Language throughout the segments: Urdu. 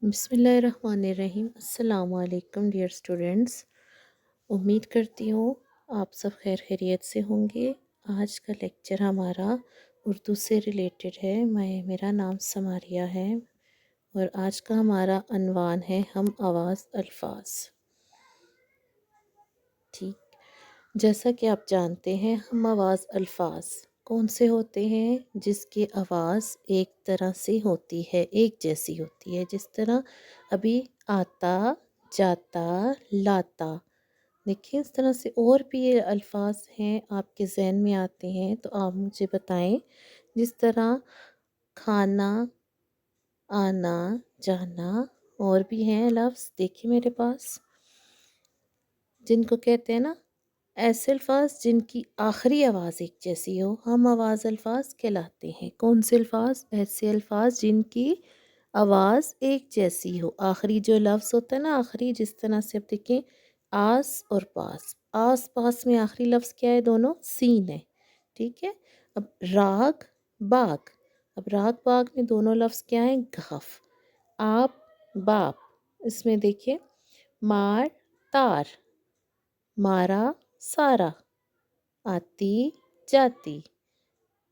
بسم اللہ الرحمن الرحیم۔ السلام علیکم ڈیئر اسٹوڈنٹس، امید کرتی ہوں آپ سب خیر خیریت سے ہوں گے۔ آج کا لیکچر ہمارا اردو سے ریلیٹڈ ہے۔ میرا نام سماریہ ہے اور آج کا ہمارا عنوان ہے ہم آواز الفاظ۔ ٹھیک، جیسا کہ آپ جانتے ہیں ہم آواز الفاظ کون سے ہوتے ہیں؟ جس کی آواز ایک طرح سے ہوتی ہے، ایک جیسی ہوتی ہے، جس طرح ابھی آتا، جاتا، لاتا۔ دیکھیں اس طرح سے اور بھی یہ الفاظ ہیں آپ کے ذہن میں آتے ہیں تو آپ مجھے بتائیں۔ جس طرح کھانا، آنا، جانا، اور بھی ہیں لفظ دیکھیں میرے پاس، جن کو کہتے ہیں نا ایسے الفاظ جن کی آخری آواز ایک جیسی ہو، ہم آواز الفاظ کہلاتے ہیں۔ کون سے الفاظ؟ ایسے الفاظ جن کی آواز ایک جیسی ہو، آخری جو لفظ ہوتا ہے نا، آخری، جس طرح سے اب دیکھیں آس اور پاس، آس پاس میں آخری لفظ کیا ہے؟ دونوں سین ہے، ٹھیک ہے۔ اب راگ باغ، اب راگ باغ میں دونوں لفظ کیا ہیں؟ گاف۔ آپ باپ، اس میں دیکھیں مار تار، مارا سارا، آتی جاتی،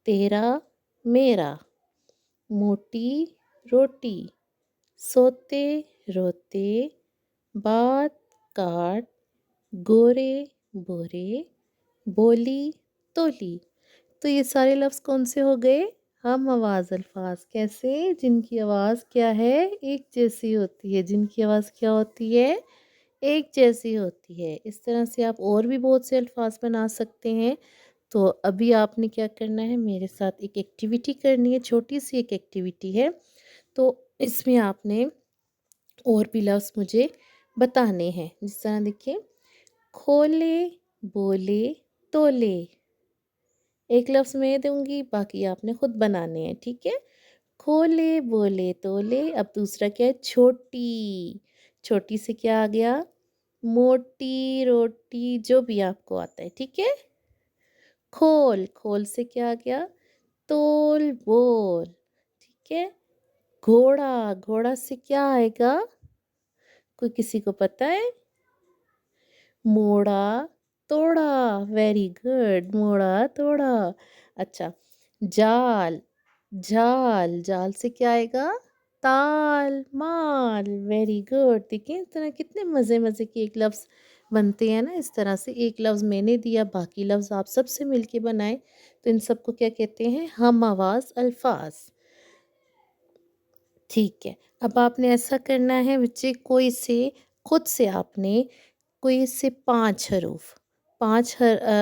تیرا میرا، موٹی روٹی، سوتے روتے، بات کاٹ، گورے بورے، بولی تولی۔ تو یہ سارے لفظ کون سے ہو گئے؟ ہم آواز الفاظ۔ کیسے؟ جن کی آواز کیا ہے؟ ایک جیسی ہوتی ہے۔ جن کی آواز کیا ہوتی ہے؟ ایک جیسی ہوتی ہے۔ اس طرح سے آپ اور بھی بہت سے الفاظ بنا سکتے ہیں۔ تو ابھی آپ نے کیا کرنا ہے؟ میرے ساتھ ایک ایکٹیویٹی کرنی ہے، چھوٹی سی ایک ایکٹیویٹی ہے۔ تو اس میں آپ نے اور بھی لفظ مجھے بتانے ہیں۔ جس طرح دیکھیں کھولے بولے تولے، ایک لفظ میں دوں گی، باقی آپ نے خود بنانے ہیں، ٹھیک ہے۔ کھولے بولے تولے۔ اب دوسرا کیا ہے؟ چھوٹی، چھوٹی سے کیا آ گیا؟ موٹی روٹی، جو بھی آپ کو آتا ہے، ٹھیک ہے۔ کھول، کھول سے کیا آ گیا؟ تول بول، ٹھیک ہے۔ گھوڑا، گھوڑا سے کیا آئے گا؟ کوئی کسی کو پتہ ہے؟ موڑا توڑا، ویری گڈ، موڑا توڑا۔ اچھا، جال، جال، جال سے کیا آئے گا؟ تال مال، ویری گڈ۔ دیکھیں اس طرح کتنے مزے مزے کے ایک لفظ بنتے ہیں نا۔ اس طرح سے ایک لفظ میں نے دیا، باقی لفظ آپ سب سے مل کے بنائیں، تو ان سب کو کیا کہتے ہیں؟ ہم آواز الفاظ، ٹھیک ہے۔ اب آپ نے ایسا کرنا ہے بچے، کوئی سے خود سے آپ نے کوئی سے 5 حروف، 5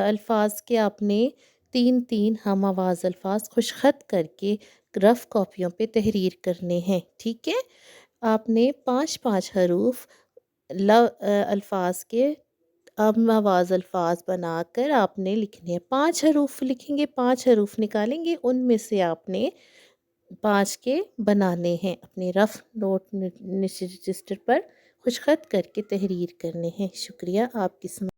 الفاظ کے آپ نے 3 ہم آواز الفاظ خوش خط کر کے رف کاپیوں پہ تحریر کرنے ہیں، ٹھیک ہے۔ آپ نے 5 حروف الفاظ کے ہم آواز الفاظ بنا کر آپ نے لکھنے ہیں۔ 5 حروف لکھیں گے، 5 حروف نکالیں گے، ان میں سے آپ نے 5 کے بنانے ہیں، اپنے رف نوٹ رجسٹر پر خوش خط کر کے تحریر کرنے ہیں۔ شکریہ آپ کی سمجھ